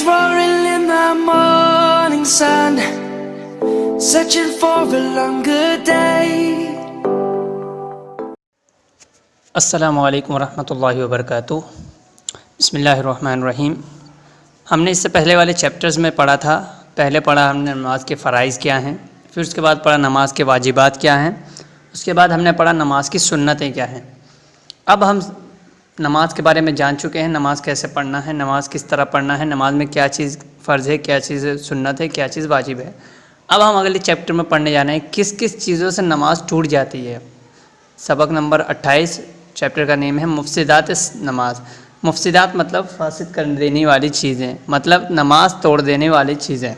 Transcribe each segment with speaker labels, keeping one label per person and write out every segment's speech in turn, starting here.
Speaker 1: roaring in the morning sun, searching for a longer day.
Speaker 2: السلام علیکم ورحمۃ اللہ وبرکاتہ۔ بسم اللہ الرحمن الرحیم۔ ہم نے اس سے پہلے والے چیپٹرز میں پڑھا تھا، پہلے پڑھا ہم نے نماز کے فرائض کیا ہیں، پھر اس کے بعد پڑھا نماز کے واجبات کیا ہیں، اس کے بعد ہم نے پڑھا نماز کی سنتیں کیا ہیں۔ اب ہم نماز کے بارے میں جان چکے ہیں، نماز کیسے پڑھنا ہے، نماز کس طرح پڑھنا ہے، نماز میں کیا چیز فرض ہے، کیا چیز سنت ہے، کیا چیز واجب ہے۔ اب ہم اگلے چیپٹر میں پڑھنے جانا ہے کس کس چیزوں سے نماز ٹوٹ جاتی ہے۔ سبق نمبر 28، چیپٹر کا نیم ہے مفسدات نماز۔ مفسدات مطلب فاسد کر دینے والی چیزیں، مطلب نماز توڑ دینے والی چیزیں۔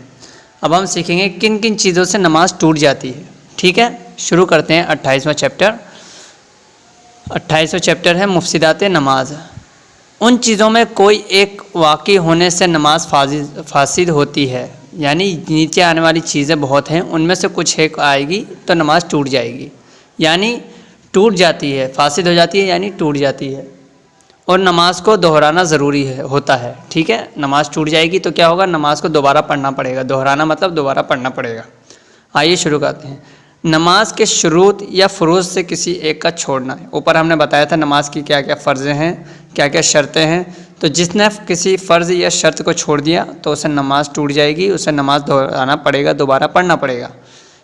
Speaker 2: اب ہم سیکھیں گے کن کن چیزوں سے نماز ٹوٹ جاتی ہے، ٹھیک ہے۔ شروع کرتے ہیں 28واں چیپٹر۔ 28واں چیپٹر ہے مفسدات نماز۔ ان چیزوں میں کوئی ایک واقع ہونے سے نماز فاسد ہوتی ہے، یعنی نیچے آنے والی چیزیں بہت ہیں، ان میں سے کچھ ایک آئے گی تو نماز ٹوٹ جائے گی، یعنی ٹوٹ جاتی ہے، فاسد ہو جاتی ہے یعنی ٹوٹ جاتی ہے، اور نماز کو دہرانا ضروری ہوتا ہے، ٹھیک ہے۔ نماز ٹوٹ جائے گی تو کیا ہوگا، نماز کو دوبارہ پڑھنا پڑے گا، دہرانا مطلب دوبارہ پڑھنا پڑے گا۔ آئیے شروع کرتے ہیں۔ نماز کے شروط یا فروض سے کسی ایک کا چھوڑنا ہے۔ اوپر ہم نے بتایا تھا نماز کی کیا کیا فرض ہیں، کیا کیا شرطیں ہیں، تو جس نے کسی فرض یا شرط کو چھوڑ دیا تو اسے نماز ٹوٹ جائے گی، اسے نماز دہرانا پڑے گا، دوبارہ پڑھنا پڑے گا۔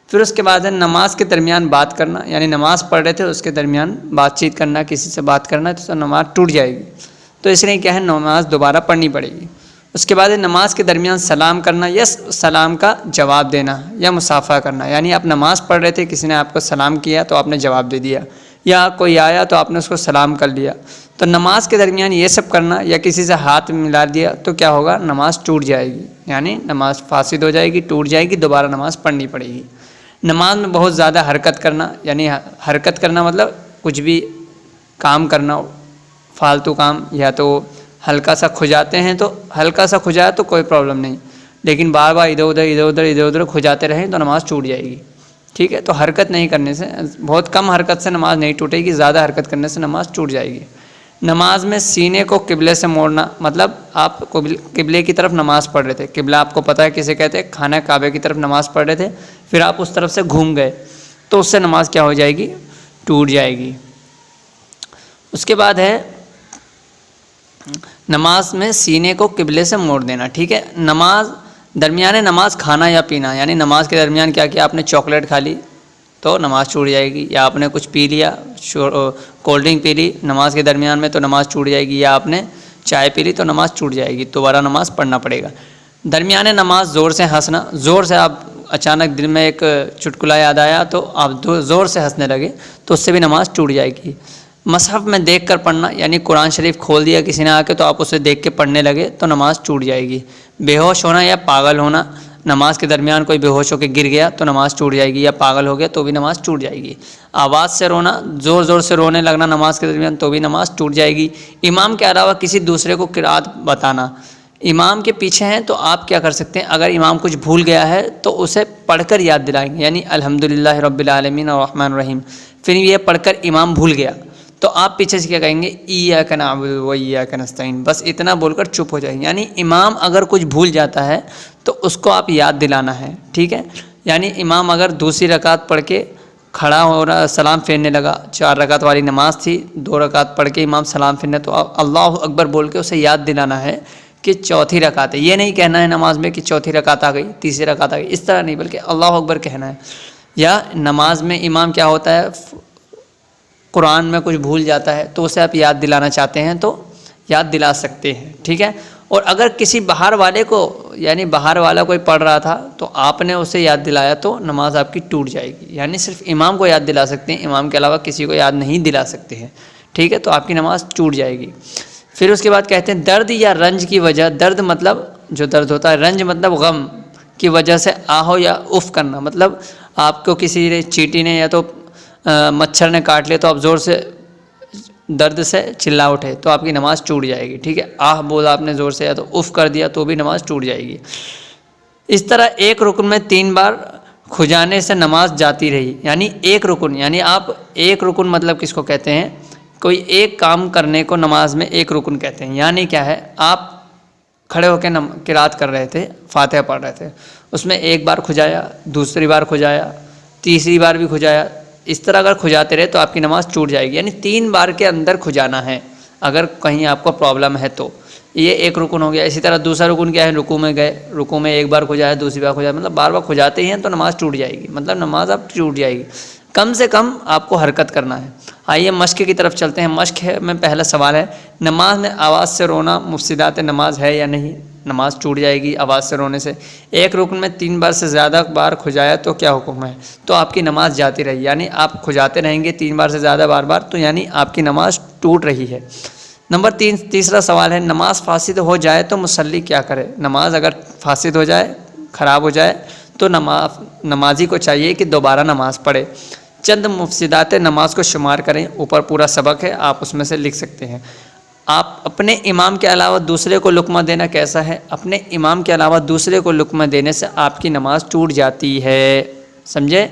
Speaker 2: پھر اس کے بعد ہے نماز کے درمیان بات کرنا، یعنی نماز پڑھ رہے تھے اس کے درمیان بات چیت کرنا، کسی سے بات کرنا تو نماز ٹوٹ جائے گی، تو اس لیے کیا ہے نماز دوبارہ پڑھنی پڑے گی۔ اس کے بعد ہے نماز کے درمیان سلام کرنا یا سلام کا جواب دینا یا مصافحہ کرنا، یعنی آپ نماز پڑھ رہے تھے، کسی نے آپ کو سلام کیا تو آپ نے جواب دے دیا، یا کوئی آیا تو آپ نے اس کو سلام کر لیا، تو نماز کے درمیان یہ سب کرنا یا کسی سے ہاتھ ملا دیا تو کیا ہوگا، نماز ٹوٹ جائے گی، یعنی نماز فاسد ہو جائے گی، ٹوٹ جائے گی، دوبارہ نماز پڑھنی پڑے گی۔ نماز میں بہت زیادہ حرکت کرنا، یعنی حرکت کرنا مطلب کچھ بھی کام کرنا، فالتو کام، یا تو ہلکا سا کھجاتے ہیں تو ہلکا سا کھجایا تو کوئی پرابلم نہیں، لیکن بار بار ادھر ادھر کھجاتے رہیں تو نماز ٹوٹ جائے گی، ٹھیک ہے۔ تو حرکت نہیں کرنے سے، بہت کم حرکت سے نماز نہیں ٹوٹے گی، زیادہ حرکت کرنے سے نماز ٹوٹ جائے گی۔ نماز میں سینے کو قبلے سے موڑنا، مطلب آپ قبلے کی طرف نماز پڑھ رہے تھے، قبلہ آپ کو پتہ ہے کسے کہتے ہیں، خانہ کعبہ کی طرف نماز پڑھ رہے تھے، پھر آپ اس طرف سے گھوم گئے تو اس سے نماز کیا ہو جائے گی، ٹوٹ جائے گی۔ اس کے بعد ہے نماز میں سینے کو قبلے سے موڑ دینا، ٹھیک ہے۔ نماز درمیان نماز کھانا یا پینا، یعنی نماز کے درمیان کیا کیا، آپ نے چاکلیٹ کھا لی تو نماز ٹوٹ جائے گی، یا آپ نے کچھ پی لیا، کولڈ ڈرنک پی لی نماز کے درمیان میں تو نماز ٹوٹ جائے گی، یا آپ نے چائے پی لی تو نماز ٹوٹ جائے گی، دوبارہ نماز پڑھنا پڑے گا۔ درمیان نماز زور سے ہنسنا، زور سے آپ اچانک دل میں ایک چٹکلا یاد آیا تو آپ زور سے ہنسنے لگے تو اس سے بھی نماز ٹوٹ جائے گی۔ مصحف میں دیکھ کر پڑھنا، یعنی قرآن شریف کھول دیا کسی نے آ کے تو آپ اسے دیکھ کے پڑھنے لگے تو نماز ٹوٹ جائے گی۔ بے ہوش ہونا یا پاگل ہونا، نماز کے درمیان کوئی بے ہوش ہو کے گر گیا تو نماز ٹوٹ جائے گی، یا پاگل ہو گیا تو بھی نماز ٹوٹ جائے گی۔ آواز سے رونا، زور زور سے رونے لگنا نماز کے درمیان تو بھی نماز ٹوٹ جائے گی۔ امام کے علاوہ کسی دوسرے کو قرات بتانا، امام کے پیچھے ہیں تو آپ کیا کر سکتے ہیں، اگر امام کچھ بھول گیا ہے تو اسے پڑھ کر یاد دلائیں گے، یعنی الحمدللہ رب العالمین الرحمن الرحیم، پھر یہ پڑھ کر امام بھول گیا تو آپ پیچھے سے کیا کہیں گے، ایاک نعبد و ایاک نستعین، بس اتنا بول کر چپ ہو جائیں، یعنی امام اگر کچھ بھول جاتا ہے تو اس کو آپ یاد دلانا ہے، ٹھیک ہے۔ یعنی امام اگر دوسری رکعت پڑھ کے کھڑا ہو رہا، سلام پھیرنے لگا، 4 رکعت والی نماز تھی، 2 رکعت پڑھ کے امام سلام پھیرنے، تو اللہ اکبر بول کے اسے یاد دلانا ہے کہ چوتھی رکعت ہے، یہ نہیں کہنا ہے نماز میں کہ چوتھی رکعت آ گئی، تیسری رکعت آ گئی، اس طرح نہیں، بلکہ اللہ اکبر کہنا ہے۔ یا نماز میں امام کیا ہوتا ہے، قرآن میں کچھ بھول جاتا ہے تو اسے آپ یاد دلانا چاہتے ہیں تو یاد دلا سکتے ہیں، ٹھیک ہے۔ اور اگر کسی باہر والے کو، یعنی باہر والا کوئی پڑھ رہا تھا تو آپ نے اسے یاد دلایا تو نماز آپ کی ٹوٹ جائے گی، یعنی صرف امام کو یاد دلا سکتے ہیں، امام کے علاوہ کسی کو یاد نہیں دلا سکتے ہیں، ٹھیک ہے، تو آپ کی نماز ٹوٹ جائے گی۔ پھر اس کے بعد کہتے ہیں درد یا رنج کی وجہ، درد مطلب جو درد ہوتا ہے، رنج مطلب غم کی وجہ سے آہو یا اف کرنا، مطلب آپ کو کسی نے چیٹی نے یا تو مچھر نے کاٹ لیا تو آپ زور سے درد سے چلا اٹھے تو آپ کی نماز ٹوٹ جائے گی، ٹھیک ہے۔ آہ بولا آپ نے زور سے یا تو اف کر دیا تو بھی نماز ٹوٹ جائے گی۔ اس طرح ایک رکن میں 3 بار کھجانے سے نماز جاتی رہی، یعنی ایک رکن، یعنی آپ ایک رکن مطلب کس کو کہتے ہیں، کوئی ایک کام کرنے کو نماز میں ایک رکن کہتے ہیں، یعنی کیا ہے، آپ کھڑے ہو کے قرات کر رہے تھے، فاتحہ پڑھ رہے تھے، اس میں ایک بار کھجایا، دوسری بار کھجایا، تیسری بار بھی کھجایا، اس طرح اگر کھجاتے رہے تو آپ کی نماز ٹوٹ جائے گی، یعنی 3 بار کے اندر کھجانا ہے اگر کہیں آپ کو پرابلم ہے تو۔ یہ ایک رکن ہو گیا۔ اسی طرح دوسرا رکن کیا ہے، رکوع میں گئے، رکوع میں ایک بار کھجایا، دوسری بار کھجایا، مطلب بار بار کھجاتے ہی ہیں تو نماز ٹوٹ جائے گی، مطلب نماز اب ٹوٹ جائے گی۔ کم سے کم آپ کو حرکت کرنا ہے۔ آئیے مشق کی طرف چلتے ہیں۔ مشق ہے میں پہلا سوال ہے، نماز میں آواز سے رونا مفسدات نماز ہے یا نہیں؟ نماز ٹوٹ جائے گی آواز سے رونے سے۔ ایک رکن میں 3 بار سے زیادہ بار کھجایا تو کیا حکم ہے؟ تو آپ کی نماز جاتی رہی، یعنی آپ کھجاتے رہیں گے 3 بار سے زیادہ بار تو یعنی آپ کی نماز ٹوٹ رہی ہے۔ نمبر 3 تیسرا سوال ہے، نماز فاسد ہو جائے تو مصلی کیا کرے؟ نماز اگر فاسد ہو جائے، خراب ہو جائے تو نمازی کو چاہیے کہ دوبارہ نماز پڑھے۔ چند مفسدات نماز کو شمار کریں، اوپر پورا سبق ہے، آپ اس میں سے لکھ سکتے ہیں۔ آپ اپنے امام کے علاوہ دوسرے کو لقمہ دینا کیسا ہے؟ اپنے امام کے علاوہ دوسرے کو لقمہ دینے سے آپ کی نماز ٹوٹ جاتی ہے، سمجھے؟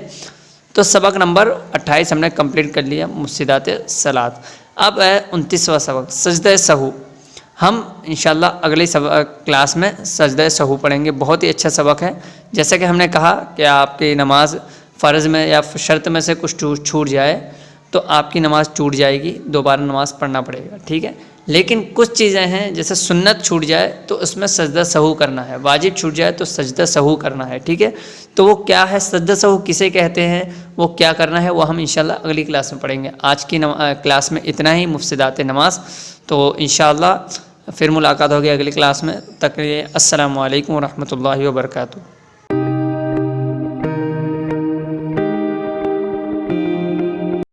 Speaker 2: تو سبق نمبر 28 ہم نے کمپلیٹ کر لیا، مفسدات صلاۃ۔ اب ہے 29واں سبق، سجدہ سہو۔ ہم انشاءاللہ اگلی کلاس میں سجدہ سہو پڑھیں گے، بہت ہی اچھا سبق ہے۔ جیسا کہ ہم نے کہا کہ آپ کی نماز فرض میں یا شرط میں سے کچھ چھوٹ جائے تو آپ کی نماز ٹوٹ جائے گی، دوبارہ نماز پڑھنا پڑے گا، ٹھیک ہے؟ لیکن کچھ چیزیں ہیں جیسے سنت چھوٹ جائے تو اس میں سجدہ سہو کرنا ہے، واجب چھوٹ جائے تو سجدہ سہو کرنا ہے، ٹھیک ہے؟ تو وہ کیا ہے سجدہ سہو کسے کہتے ہیں، وہ کیا کرنا ہے، وہ ہم انشاءاللہ اگلی کلاس میں پڑھیں گے۔ آج کی کلاس میں اتنا ہی مفسدات نماز، تو انشاءاللہ پھر ملاقات ہوگی اگلی کلاس میں۔ تک السلام علیکم ورحمۃ اللہ وبرکاتہ۔